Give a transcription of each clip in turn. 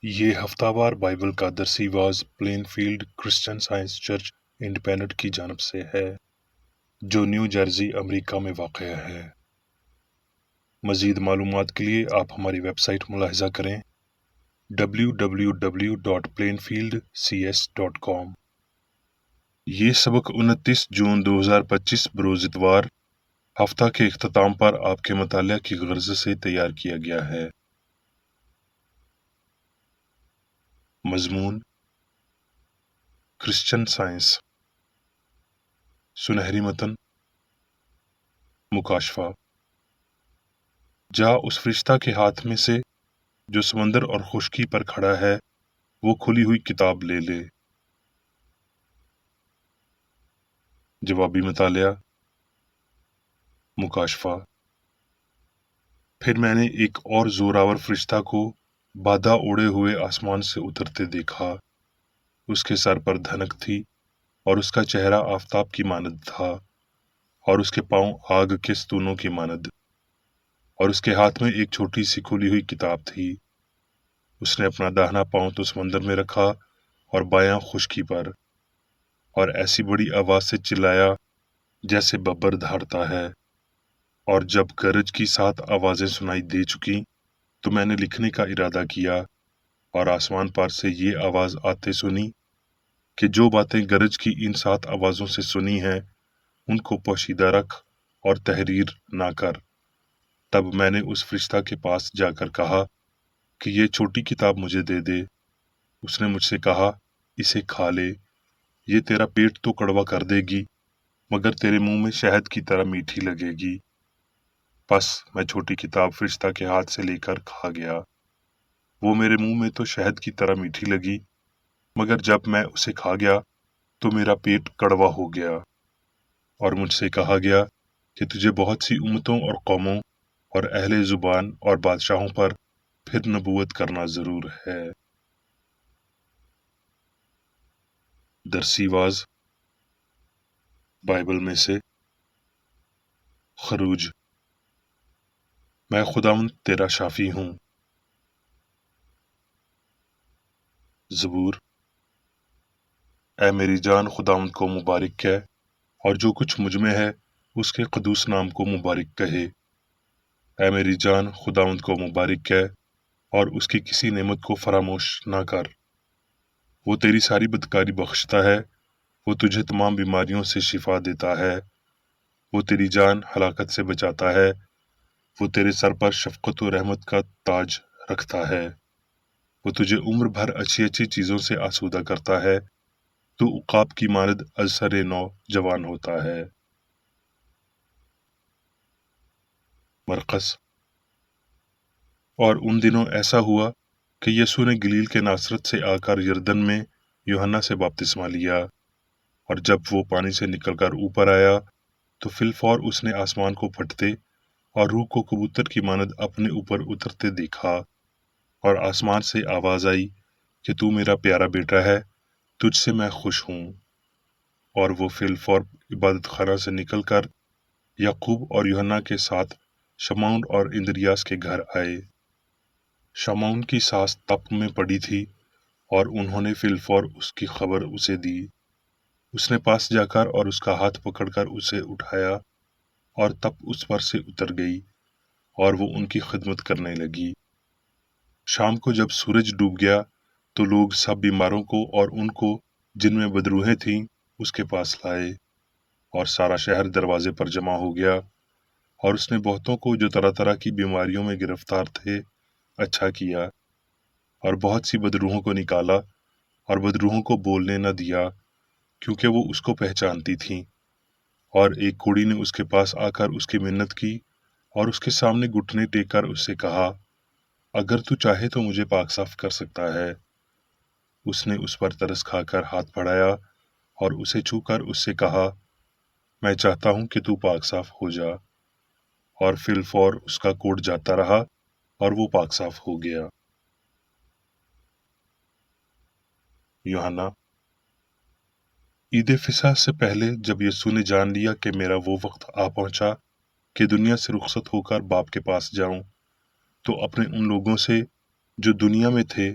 یہ ہفتہ وار بائبل کا درسی واز Plainfield Christian Science Church Independent کی جانب سے ہے جو نیو جرسی امریکہ میں واقع ہے۔ مزید معلومات کے لیے آپ ہماری ویب سائٹ ملاحظہ کریں www.plainfieldcs.com۔ یہ سبق 29 جون 2025 بروز اتوار ہفتہ کے اختتام پر آپ کے مطالعہ کی غرض سے تیار کیا گیا ہے۔ مضمون کرسچن سائنس، سنہری متن، مکاشفہ۔ جا اس فرشتہ کے ہاتھ میں سے جو سمندر اور خشکی پر کھڑا ہے وہ کھلی ہوئی کتاب لے لے۔ جوابی مطالعہ، مکاشفہ۔ پھر میں نے ایک اور زوراور فرشتہ کو بادہ اڑے ہوئے آسمان سے اترتے دیکھا۔ اس کے سر پر دھنک تھی اور اس کا چہرہ آفتاب کی مانند تھا اور اس کے پاؤں آگ کے ستونوں کی مانند، اور اس کے ہاتھ میں ایک چھوٹی سی کھلی ہوئی کتاب تھی۔ اس نے اپنا داہنا پاؤں تو سمندر میں رکھا اور بایاں خشکی پر، اور ایسی بڑی آواز سے چلایا جیسے ببر دھاڑتا ہے۔ اور جب گرج کی 7 آوازیں سنائی دے چکی تو میں نے لکھنے کا ارادہ کیا، اور آسمان پر سے یہ آواز آتے سنی کہ جو باتیں گرج کی ان 7 آوازوں سے سنی ہیں ان کو پوشیدہ رکھ اور تحریر نہ کر۔ تب میں نے اس فرشتہ کے پاس جا کر کہا کہ یہ چھوٹی کتاب مجھے دے دے۔ اس نے مجھ سے کہا، اسے کھا لے، یہ تیرا پیٹ تو کڑوا کر دے گی مگر تیرے منہ میں شہد کی طرح میٹھی لگے گی۔ پس میں چھوٹی کتاب فرشتہ کے ہاتھ سے لے کر کھا گیا۔ وہ میرے منہ میں تو شہد کی طرح میٹھی لگی مگر جب میں اسے کھا گیا تو میرا پیٹ کڑوا ہو گیا۔ اور مجھ سے کہا گیا کہ تجھے بہت سی امتوں اور قوموں اور اہل زبان اور بادشاہوں پر پھر نبوت کرنا ضرور ہے۔ درسی واز بائبل میں سے خروج۔ میں خداوند تیرا شافی ہوں۔ زبور۔ اے میری جان خداوند کو مبارک کہہ، اور جو کچھ مجھ میں ہے اس کے قدوس نام کو مبارک کہے۔ اے میری جان خداوند کو مبارک کہہ، اور اس کی کسی نعمت کو فراموش نہ کر۔ وہ تیری ساری بدکاری بخشتا ہے، وہ تجھے تمام بیماریوں سے شفا دیتا ہے، وہ تیری جان ہلاکت سے بچاتا ہے، وہ تیرے سر پر شفقت و رحمت کا تاج رکھتا ہے، وہ تجھے عمر بھر اچھی اچھی چیزوں سے آسودہ کرتا ہے، تو عقاب کی مانند از سر نو جوان ہوتا ہے۔ مرقس۔ اور ان دنوں ایسا ہوا کہ یسوع نے گلیل کے ناصرت سے آ کر یردن میں یوحنا سے بپتسمہ لیا، اور جب وہ پانی سے نکل کر اوپر آیا تو فی الفور اس نے آسمان کو پھٹتے اور روح کو کبوتر کی مانند اپنے اوپر اترتے دیکھا، اور آسمان سے آواز آئی کہ تو میرا پیارا بیٹا ہے، تجھ سے میں خوش ہوں۔ اور وہ فی الفور عبادت خانہ سے نکل کر یعقوب اور یوحنا کے ساتھ شمعون اور اندریاس کے گھر آئے۔ شمعون کی ساس تپ میں پڑی تھی اور انہوں نے فی الفور اس کی خبر اسے دی۔ اس نے پاس جا کر اور اس کا ہاتھ پکڑ کر اسے اٹھایا، اور تپ اس پر سے اتر گئی، اور وہ ان کی خدمت کرنے لگی۔ شام کو جب سورج ڈوب گیا تو لوگ سب بیماروں کو اور ان کو جن میں بدروحیں تھیں اس کے پاس لائے، اور سارا شہر دروازے پر جمع ہو گیا، اور اس نے بہتوں کو جو طرح طرح کی بیماریوں میں گرفتار تھے اچھا کیا، اور بہت سی بدروحوں کو نکالا، اور بدروحوں کو بولنے نہ دیا کیونکہ وہ اس کو پہچانتی تھیں۔ اور ایک کوڑی نے اس کے پاس آ کر اس کی منت کی اور اس کے سامنے گھٹنے ٹیک کر اس سے کہا، اگر تو چاہے تو مجھے پاک صاف کر سکتا ہے۔ اس نے اس پر ترس کھا کر ہاتھ بڑھایا اور اسے چھو کر اس سے کہا، میں چاہتا ہوں کہ تو پاک صاف ہو جا۔ اور فی الفور اس کا کوڑ جاتا رہا اور وہ پاک صاف ہو گیا۔ یوحنا۔ عید فصح سے پہلے جب یسوع نے جان لیا کہ میرا وہ وقت آ پہنچا کہ دنیا سے رخصت ہو کر باپ کے پاس جاؤں، تو اپنے ان لوگوں سے جو دنیا میں تھے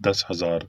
10,000,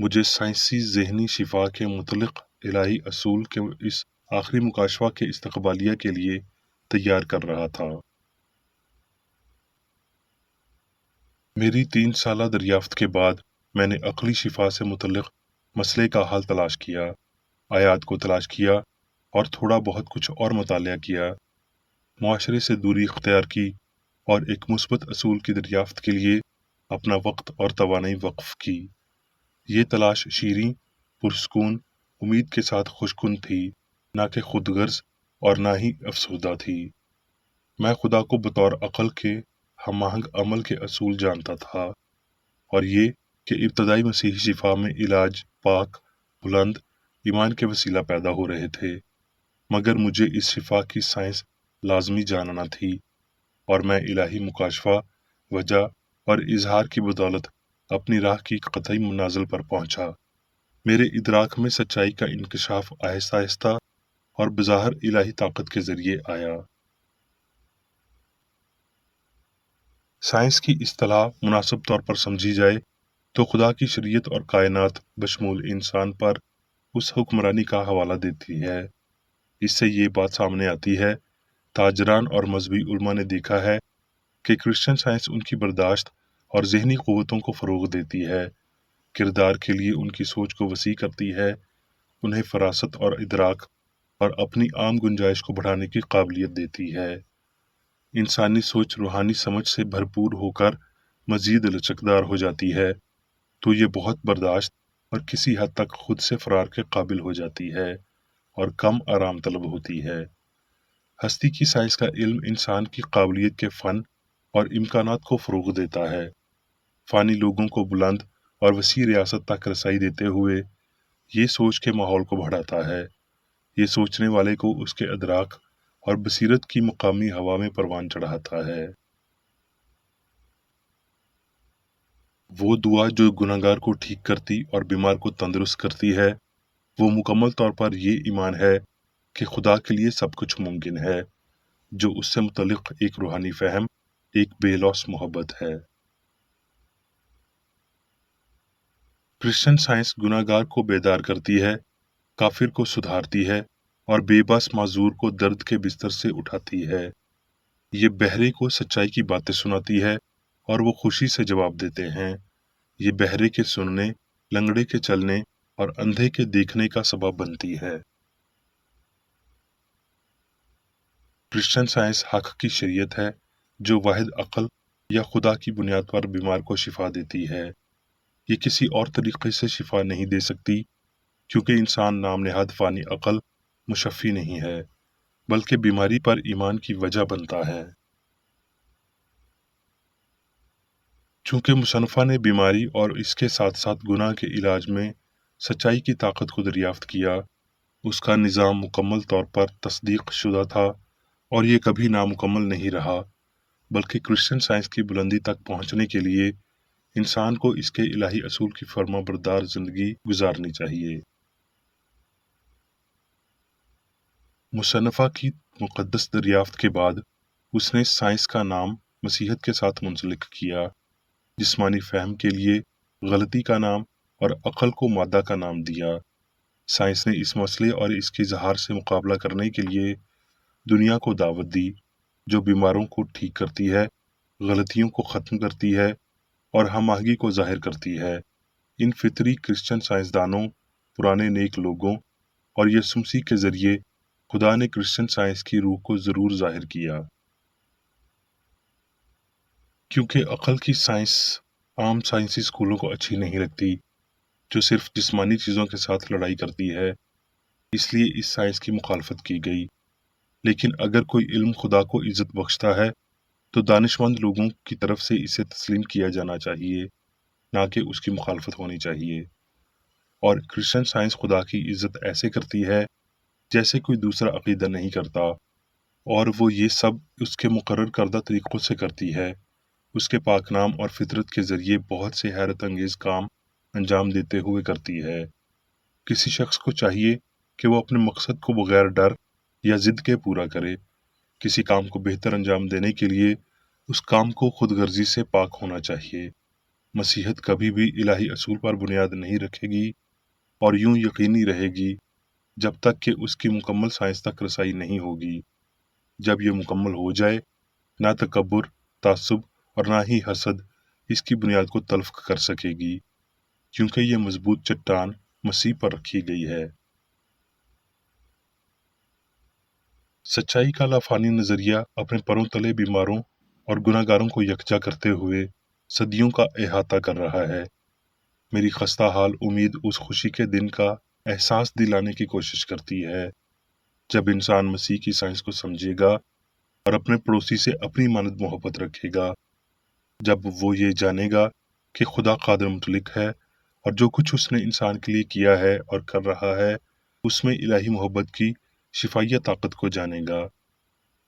مجھے سائنسی ذہنی شفا کے متعلق الہی اصول کے اس آخری مکاشفہ کے استقبالیہ کے لیے تیار کر رہا تھا۔ میری 3 سالہ دریافت کے بعد میں نے عقلی شفا سے متعلق مسئلے کا حل تلاش کیا، آیات کو تلاش کیا اور تھوڑا بہت کچھ اور مطالعہ کیا، معاشرے سے دوری اختیار کی اور ایک مثبت اصول کی دریافت کے لیے اپنا وقت اور توانائی وقف کی۔ یہ تلاش شیریں، پرسکون، امید کے ساتھ خوشکن تھی، نہ کہ خود غرض اور نہ ہی افسردہ تھی۔ میں خدا کو بطور عقل کے ہم آہنگ عمل کے اصول جانتا تھا، اور یہ کہ ابتدائی مسیحی شفا میں علاج پاک، بلند، ایمان کے وسیلہ پیدا ہو رہے تھے، مگر مجھے اس شفا کی سائنس لازمی جاننا تھی، اور میں الہی مکاشفہ، وجہ اور اظہار کی بدولت اپنی راہ کی قطعی منازل پر پہنچا۔ میرے ادراک میں سچائی کا انکشاف آہستہ آہستہ اور بظاہر الہی طاقت کے ذریعے آیا۔ سائنس کی اصطلاح مناسب طور پر سمجھی جائے تو خدا کی شریعت اور کائنات بشمول انسان پر اس حکمرانی کا حوالہ دیتی ہے۔ اس سے یہ بات سامنے آتی ہے، تاجران اور مذہبی علماء نے دیکھا ہے کہ کرسچن سائنس ان کی برداشت اور ذہنی قوتوں کو فروغ دیتی ہے، کردار کے لیے ان کی سوچ کو وسیع کرتی ہے، انہیں فراست اور ادراک اور اپنی عام گنجائش کو بڑھانے کی قابلیت دیتی ہے۔ انسانی سوچ روحانی سمجھ سے بھرپور ہو کر مزید لچکدار ہو جاتی ہے تو یہ بہت برداشت اور کسی حد تک خود سے فرار کے قابل ہو جاتی ہے اور کم آرام طلب ہوتی ہے۔ ہستی کی سائنس کا علم انسان کی قابلیت کے فن اور امکانات کو فروغ دیتا ہے، فانی لوگوں کو بلند اور وسیع ریاست تک رسائی دیتے ہوئے یہ سوچ کے ماحول کو بڑھاتا ہے، یہ سوچنے والے کو اس کے ادراک اور بصیرت کی مقامی ہوا میں پروان چڑھاتا ہے۔ وہ دعا جو گناہگار کو ٹھیک کرتی اور بیمار کو تندرست کرتی ہے، وہ مکمل طور پر یہ ایمان ہے کہ خدا کے لیے سب کچھ ممکن ہے، جو اس سے متعلق ایک روحانی فہم، ایک بے لوث محبت ہے۔ کرسچن سائنس گناہگار کو بیدار کرتی ہے، کافر کو سدھارتی ہے اور بے بس معذور کو درد کے بستر سے اٹھاتی ہے۔ یہ بہرے کو سچائی کی باتیں سناتی ہے اور وہ خوشی سے جواب دیتے ہیں۔ یہ بہرے کے سننے، لنگڑے کے چلنے اور اندھے کے دیکھنے کا سبب بنتی ہے۔ کرسچن سائنس حق کی شریعت ہے جو واحد عقل یا خدا کی بنیاد پر بیمار کو شفا دیتی ہے۔ یہ کسی اور طریقے سے شفا نہیں دے سکتی، کیونکہ انسان نام نہاد فانی عقل مشفی نہیں ہے، بلکہ بیماری پر ایمان کی وجہ بنتا ہے۔ چونکہ مصنفہ نے بیماری اور اس کے ساتھ ساتھ گناہ کے علاج میں سچائی کی طاقت کو دریافت کیا، اس کا نظام مکمل طور پر تصدیق شدہ تھا اور یہ کبھی نامکمل نہیں رہا، بلکہ کرسچن سائنس کی بلندی تک پہنچنے کے لیے انسان کو اس کے الہی اصول کی فرما بردار زندگی گزارنی چاہیے۔ مصنفہ کی مقدس دریافت کے بعد اس نے سائنس کا نام مسیحیت کے ساتھ منسلک کیا، جسمانی فہم کے لیے غلطی کا نام اور عقل کو مادہ کا نام دیا۔ سائنس نے اس مسئلے اور اس کے اظہار سے مقابلہ کرنے کے لیے دنیا کو دعوت دی، جو بیماروں کو ٹھیک کرتی ہے، غلطیوں کو ختم کرتی ہے اور ہم آہنگی کو ظاہر کرتی ہے۔ ان فطری کرسچن سائنسدانوں، پرانے نیک لوگوں اور یسوع مسیح کے ذریعے خدا نے کرسچن سائنس کی روح کو ضرور ظاہر کیا۔ کیونکہ عقل کی سائنس عام سائنسی اسکولوں کو اچھی نہیں لگتی، جو صرف جسمانی چیزوں کے ساتھ لڑائی کرتی ہے، اس لیے اس سائنس کی مخالفت کی گئی۔ لیکن اگر کوئی علم خدا کو عزت بخشتا ہے تو دانشمند لوگوں کی طرف سے اسے تسلیم کیا جانا چاہیے، نہ کہ اس کی مخالفت ہونی چاہیے۔ اور کرسچن سائنس خدا کی عزت ایسے کرتی ہے جیسے کوئی دوسرا عقیدہ نہیں کرتا، اور وہ یہ سب اس کے مقرر کردہ طریقوں سے کرتی ہے، اس کے پاک نام اور فطرت کے ذریعے بہت سے حیرت انگیز کام انجام دیتے ہوئے کرتی ہے۔ کسی شخص کو چاہیے کہ وہ اپنے مقصد کو بغیر ڈر یا ضد کے پورا کرے۔ کسی کام کو بہتر انجام دینے کے لیے اس کام کو خود غرضی سے پاک ہونا چاہیے۔ مسیحیت کبھی بھی الہی اصول پر بنیاد نہیں رکھے گی اور یوں یقینی رہے گی جب تک کہ اس کی مکمل سائنس تک رسائی نہیں ہوگی۔ جب یہ مکمل ہو جائے، نہ تکبر، تعصب اور نہ ہی حسد اس کی بنیاد کو تلف کر سکے گی، کیونکہ یہ مضبوط چٹان مسیح پر رکھی گئی ہے۔ سچائی کا لافانی نظریہ اپنے پروں تلے بیماروں اور گناہ گاروں کو یکجا کرتے ہوئے صدیوں کا احاطہ کر رہا ہے۔ میری خستہ حال امید اس خوشی کے دن کا احساس دلانے کی کوشش کرتی ہے جب انسان مسیح کی سائنس کو سمجھے گا اور اپنے پڑوسی سے اپنی مانند محبت رکھے گا، جب وہ یہ جانے گا کہ خدا قادر مطلق ہے اور جو کچھ اس نے انسان کے لیے کیا ہے اور کر رہا ہے اس میں الہی محبت کی شفائیہ طاقت کو جانے گا۔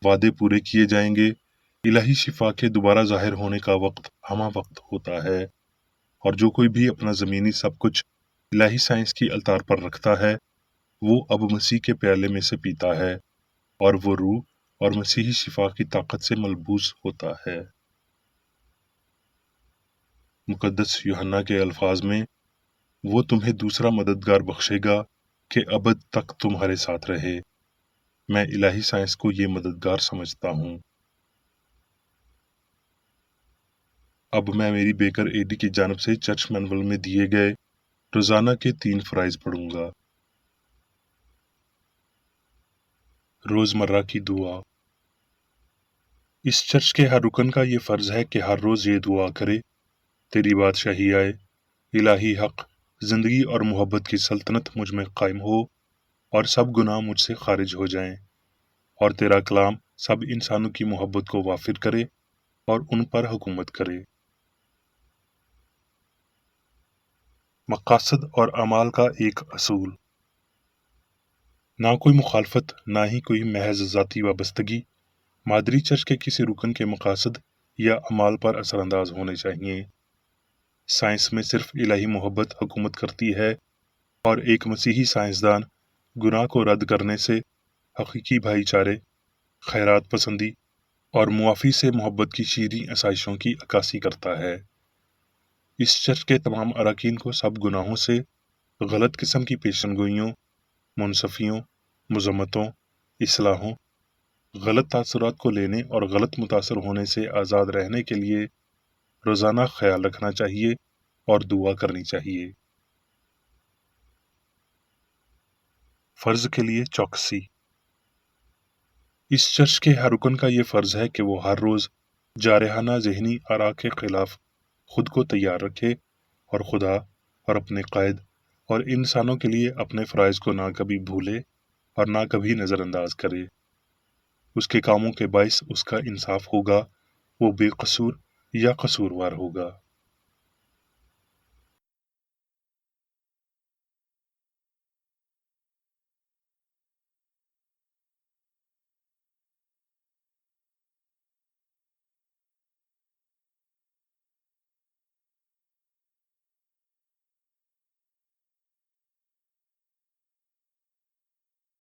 وعدے پورے کیے جائیں گے، الہی شفا کے دوبارہ ظاہر ہونے کا وقت ہمہ وقت ہوتا ہے، اور جو کوئی بھی اپنا زمینی سب کچھ الہی سائنس کی التار پر رکھتا ہے وہ اب مسیح کے پیالے میں سے پیتا ہے اور وہ روح اور مسیحی شفا کی طاقت سے ملبوس ہوتا ہے۔ مقدس یوحنا کے الفاظ میں، وہ تمہیں دوسرا مددگار بخشے گا کہ ابد تک تمہارے ساتھ رہے۔ میں الہی سائنس کو یہ مددگار سمجھتا ہوں۔ اب میں میری بیکر اے ڈی کی جانب سے چرچ مینول میں دیے گئے روزانہ کے 3 فرائض پڑھوں گا۔ روزمرہ کی دعا۔ اس چرچ کے ہر رکن کا یہ فرض ہے کہ ہر روز یہ دعا کرے: تیری بادشاہی آئے، الہی حق، زندگی اور محبت کی سلطنت مجھ میں قائم ہو اور سب گناہ مجھ سے خارج ہو جائیں، اور تیرا کلام سب انسانوں کی محبت کو وافر کرے اور ان پر حکومت کرے۔ مقاصد اور اعمال کا ایک اصول۔ نہ کوئی مخالفت، نہ ہی کوئی محض ذاتی وابستگی مادری چرچ کے کسی رکن کے مقاصد یا اعمال پر اثر انداز ہونے چاہیے۔ سائنس میں صرف الہی محبت حکومت کرتی ہے، اور ایک مسیحی سائنسدان گناہ کو رد کرنے سے حقیقی بھائی چارے، خیرات پسندی اور معافی سے محبت کی شیریں آسائشوں کی عکاسی کرتا ہے۔ اس چرچ کے تمام اراکین کو سب گناہوں سے، غلط قسم کی پیشن گوئیوں، منصفیوں، مذمتوں، اصلاحوں، غلط تاثرات کو لینے اور غلط متاثر ہونے سے آزاد رہنے کے لیے روزانہ خیال رکھنا چاہیے اور دعا کرنی چاہیے۔ فرض کے لیے چوکسی۔ اس چرچ کے ہر رکن کا یہ فرض ہے کہ وہ ہر روز جارحانہ ذہنی آراء کے خلاف خود کو تیار رکھے اور خدا اور اپنے قائد اور انسانوں کے لیے اپنے فرائض کو نہ کبھی بھولے اور نہ کبھی نظر انداز کرے۔ اس کے کاموں کے باعث اس کا انصاف ہوگا، وہ بے قصور یا قصوروار ہوگا۔